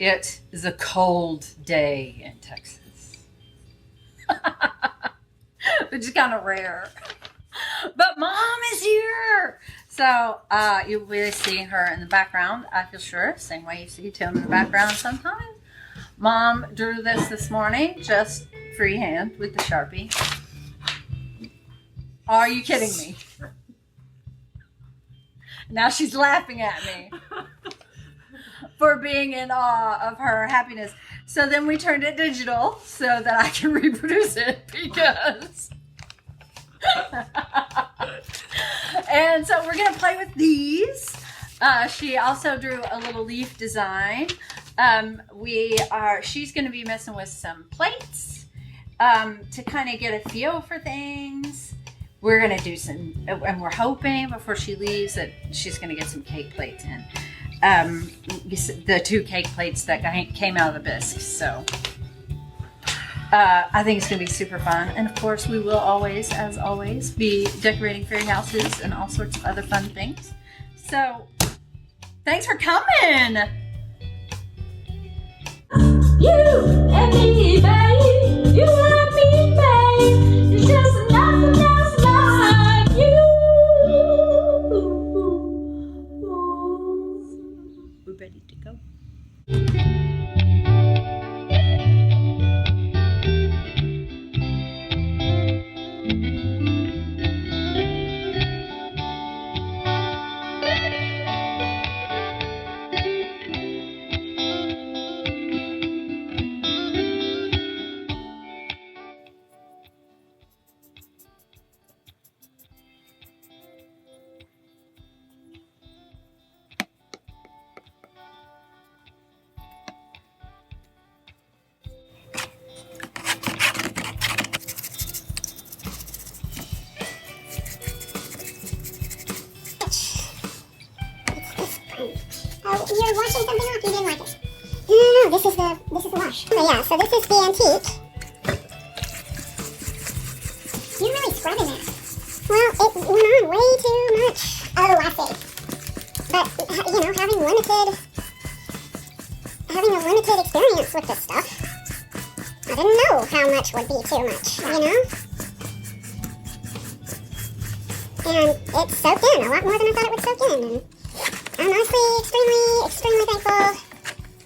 It is a cold day in Texas, which is kind of rare. But Mom is here. So you'll be seeing her in the background, I feel sure. Same way you see Tim in the background sometimes. Mom drew this morning, just freehand with the Sharpie. Are you kidding me? Now she's laughing at me for being in awe of her happiness. So then we turned it digital so that I can reproduce it because... And so we're going to play with these. She also drew a little leaf design. She's going to be messing with some plates to kind of get a feel for things. We're going to do some, and we're hoping before she leaves that she's going to get some cake plates in. The 2 cake plates that came out of the bisque. So I think it's going to be super fun. And of course, we will always, as always, be decorating fairy houses and all sorts of other fun things. So thanks for coming. You and me, babe. You and me, babe. It's just nothing else like you. We're ready to go. Oh, you're washing something off. You didn't like it. No, this is the wash. Oh yeah, so this is the antique. You're really scrubbing it. Well, it went on way too much. Oh, I see. But you know, having a limited experience with this stuff, I didn't know how much would be too much. You know. And it soaked in a lot more than I thought it would soak in. And I'm honestly extremely thankful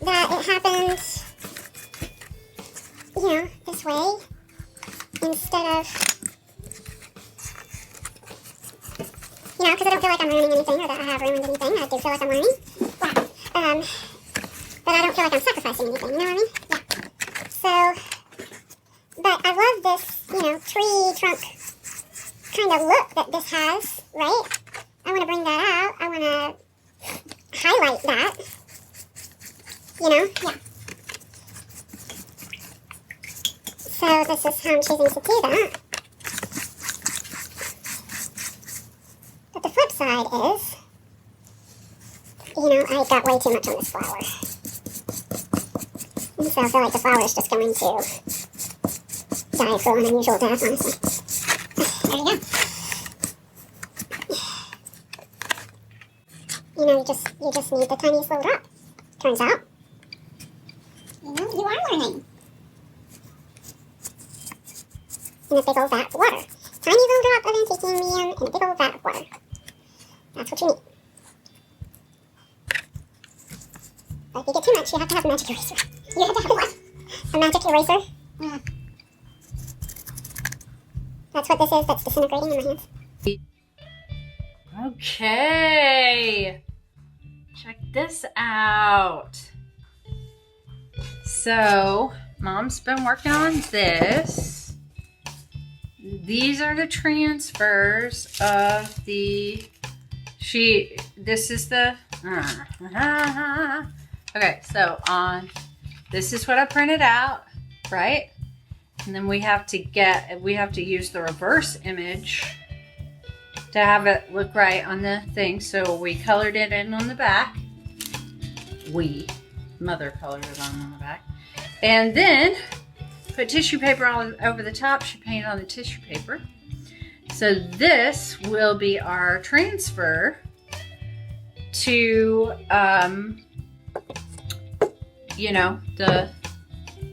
that it happened, you know, this way, instead of, you know, because I don't feel like I'm ruining anything, or that I have ruined anything. I do feel like I'm learning, but I don't feel like I'm sacrificing anything, you know what I mean? Yeah. So, but I love this, you know, tree trunk kind of look that this has, right? I want to bring that out. I want to highlight that, you know, yeah. So this is how I'm choosing to do that. But the flip side is, you know, I got way too much on this flower. And so I feel like the flower is just going to die a cruel and unusual death, honestly. There you go. You know, you just need the tiniest little drop. Turns out, you know, you are learning. In a big old vat of water. Tiny little drop of antique medium in a big old vat of water. That's what you need. But if you get too much, you have to have a magic eraser. You have to have what? A magic eraser? Yeah. That's what this is. That's disintegrating in my hands. Okay. Check this out. So, Mom's been working on this. These are the transfers of the this is the okay, so this is what I printed out, right? And then we have to use the reverse image to have it look right on the thing. So we colored it in on the back. Mother colored it on the back. And then put tissue paper all over the top. She painted on the tissue paper. So this will be our transfer to you know, the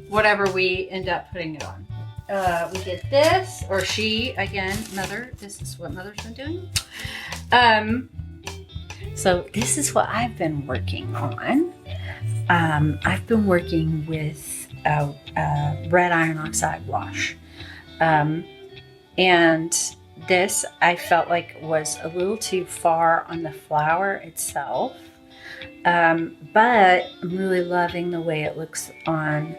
whatever we end up putting it on. We did this, or she, again, Mother, this is what Mother's been doing. So this is what I've been working on. I've been working with a red iron oxide wash. And this I felt like was a little too far on the flower itself. But I'm really loving the way it looks on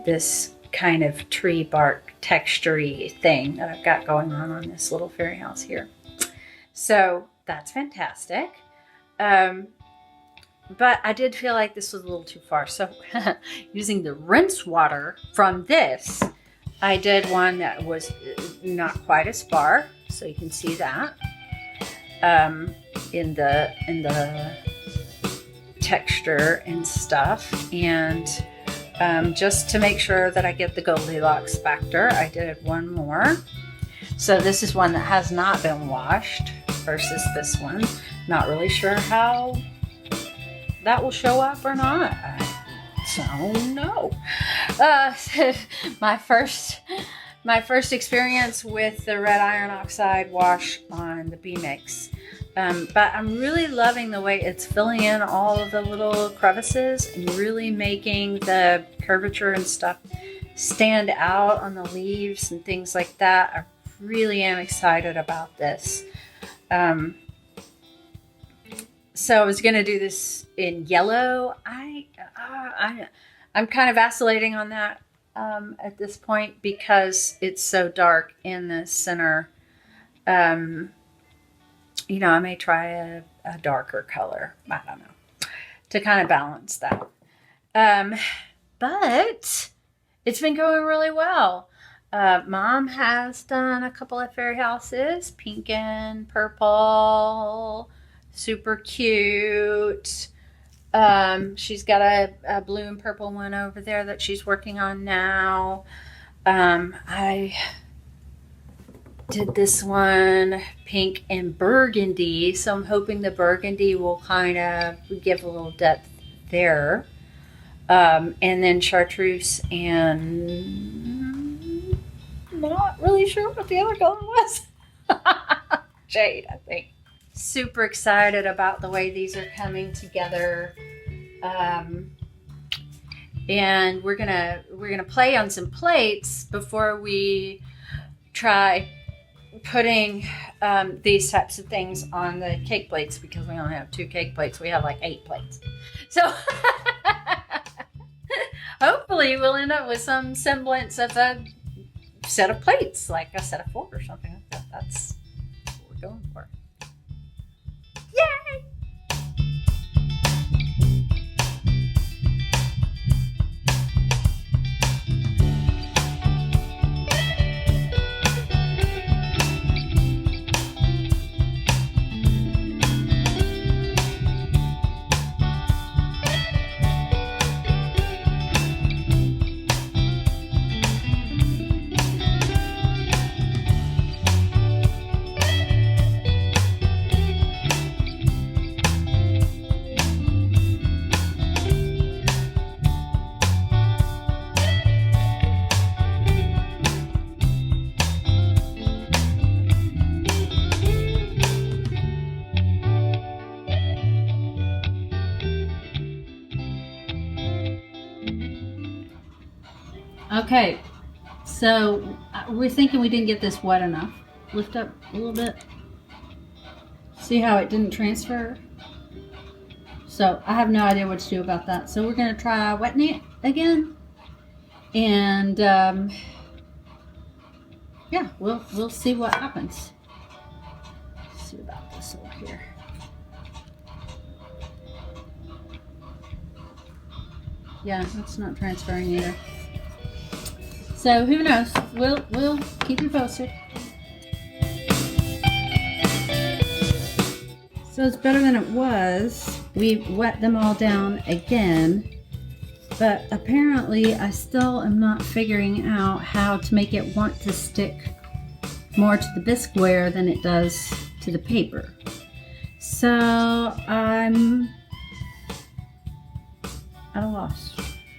this kind of tree bark texture-y thing that I've got going on this little fairy house here. So that's fantastic. But I did feel like this was a little too far. So using the rinse water from this, I did one that was not quite as far. So you can see that in the texture and stuff. And just to make sure that I get the Goldilocks factor, I did one more. So this is one that has not been washed versus this one. Not really sure how that will show up or not. So no. My first experience with the red iron oxide wash on the bee mix. But I'm really loving the way it's filling in all of the little crevices and really making the curvature and stuff stand out on the leaves and things like that. I really am excited about this. So I was going to do this in yellow. I'm kind of vacillating on that at this point because it's so dark in the center. You know, I may try a darker color. I don't know, to kind of balance that. But it's been going really well. Mom has done a couple of fairy houses, pink and purple, super cute. She's got a blue and purple one over there that she's working on now. I did this one pink and burgundy, so I'm hoping the burgundy will kind of give a little depth there. And then chartreuse and not really sure what the other color was. Jade, I think. Super excited about the way these are coming together. And we're gonna play on some plates before we try putting these types of things on the cake plates, because we only have 2 cake plates. We have like 8 plates. So hopefully we'll end up with some semblance of a set of plates, like a set of 4 or something like that. That's what we're going for. Yay! Okay, so we're thinking we didn't get this wet enough. Lift up a little bit. See how it didn't transfer? So I have no idea what to do about that. So we're going to try wetting it again. And yeah, we'll see what happens. Let's see about this over here. Yeah, it's not transferring either. So who knows? We'll keep you posted. So it's better than it was. We wet them all down again, but apparently I still am not figuring out how to make it want to stick more to the Bisqueware than it does to the paper. So I'm at a loss.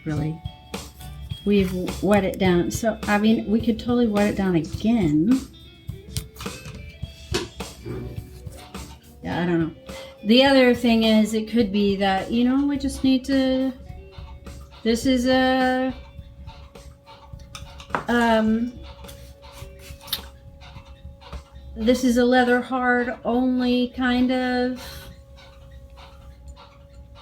really, we've wet it down. So, I mean, we could totally wet it down again. Yeah, I don't know. The other thing is, it could be that, you know, we just need to, this is a, this is a leather hard only kind of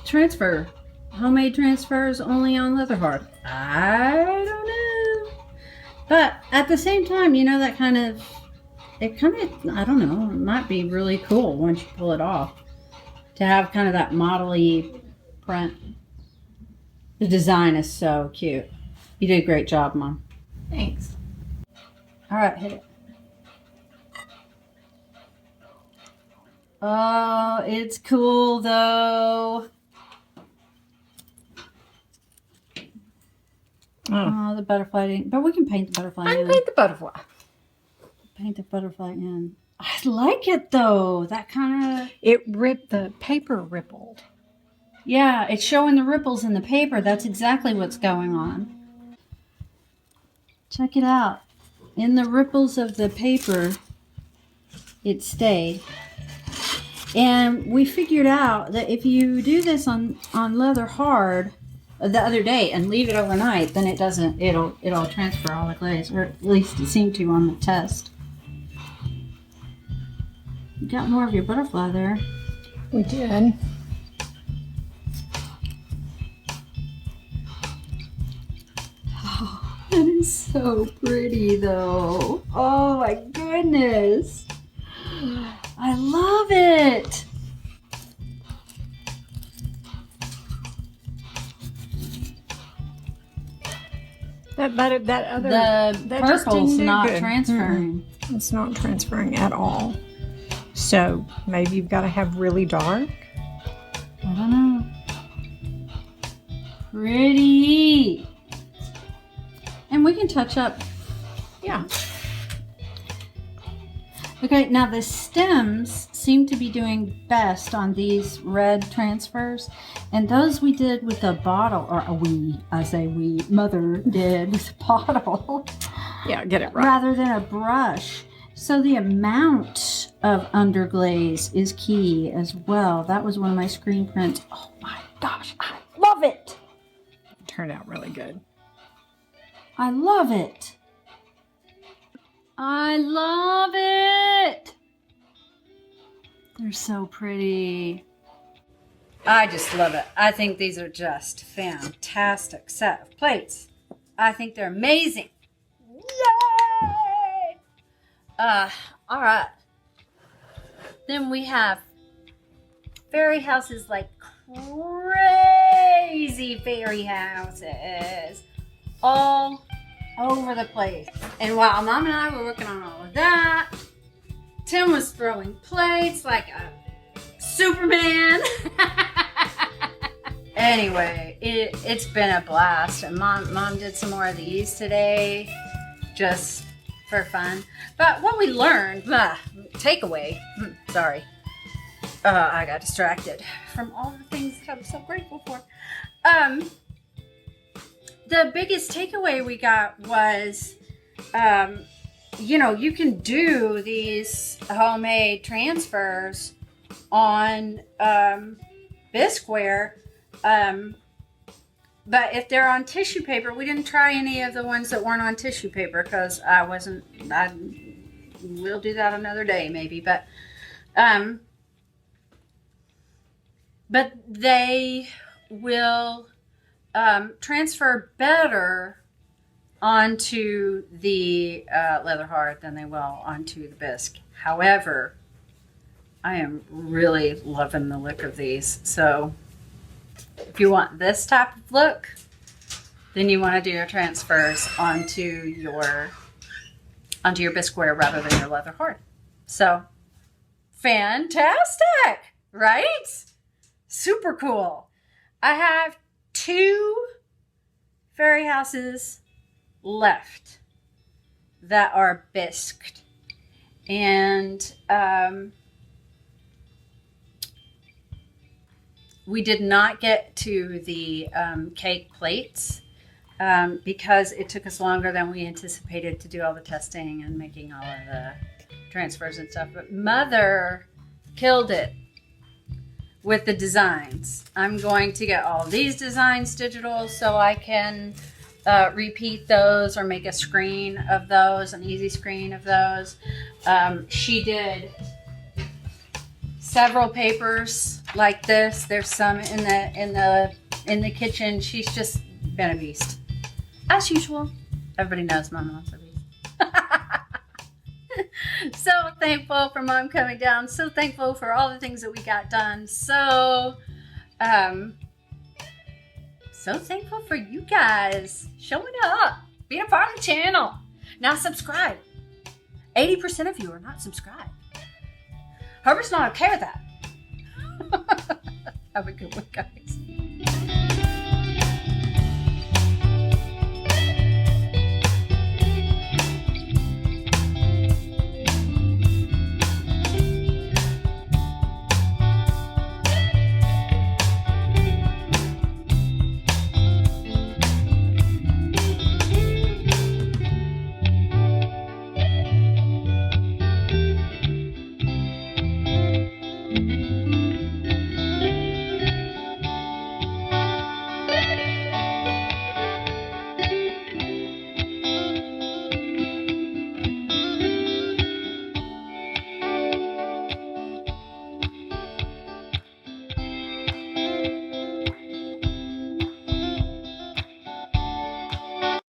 transfer. Homemade transfers only on leather hard. I don't know. But at the same time, you know, that kind of, it kind of, I don't know, it might be really cool once you pull it off to have kind of that model-y print. The design is so cute. You did a great job, Mom. Thanks. All right, hit it. Oh, it's cool though. Oh, the butterfly didn't, but we can paint the butterfly I in. paint the butterfly. Paint the butterfly in. I like it though. That kind of, It ripped, the paper rippled. yeah, it's showing the ripples in the paper. That's exactly what's going on. Check it out. In the ripples of the paper, it stayed. And we figured out that if you do this on leather hard the other day and leave it overnight, then it doesn't, it'll transfer all the glaze, or at least it seemed to on the test. You got more of your butterfly there. We did. Oh, that is so pretty though. Oh my goodness. I love it. That other, The that just purple's didn't do not good. transferring. It's not transferring at all. So maybe you've got to have really dark. I don't know. Pretty. And we can touch up. Yeah. Okay, now the stems seem to be doing best on these red transfers. And those we did with a bottle, or mother did with a bottle. Yeah, get it right. Rather than a brush. So the amount of underglaze is key as well. That was one of my screen prints. Oh my gosh, I love it. It turned out really good. I love it. I love it. They're so pretty. I just love it. I think these are just fantastic set of plates. I think they're amazing. Yay! All right. Then we have fairy houses, like crazy fairy houses all over the place. And while Mom and I were working on all of that, Tim was throwing plates like a Superman. Anyway, it's been a blast. And Mom did some more of these today, just for fun. But what we learned, takeaway, sorry. I got distracted from all the things that I'm so grateful for. The biggest takeaway we got was, you know, you can do these homemade transfers on Bisqueware, but if they're on tissue paper, we didn't try any of the ones that weren't on tissue paper because we'll do that another day maybe, but they will transfer better onto the leather hard than they will onto the bisque. However, I am really loving the look of these. So if you want this type of look, then you want to do your transfers onto your Bisqueware rather than your leather hard. So fantastic, right? Super cool. I have 2 fairy houses left that are bisqued, and we did not get to the cake plates because it took us longer than we anticipated to do all the testing and making all of the transfers and stuff. But Mother killed it with the designs. I'm going to get all these designs digital so I can repeat those or make a screen of those, an easy screen of those. She did several papers like this. There's some in the kitchen. She's just been a beast, as usual. Everybody knows my mom's a beast. So thankful for Mom coming down. So thankful for all the things that we got done. So thankful for you guys showing up, being a part of the channel. Now subscribe. 80% of you are not subscribed. Herbert's not okay with that. Have a good one, guys.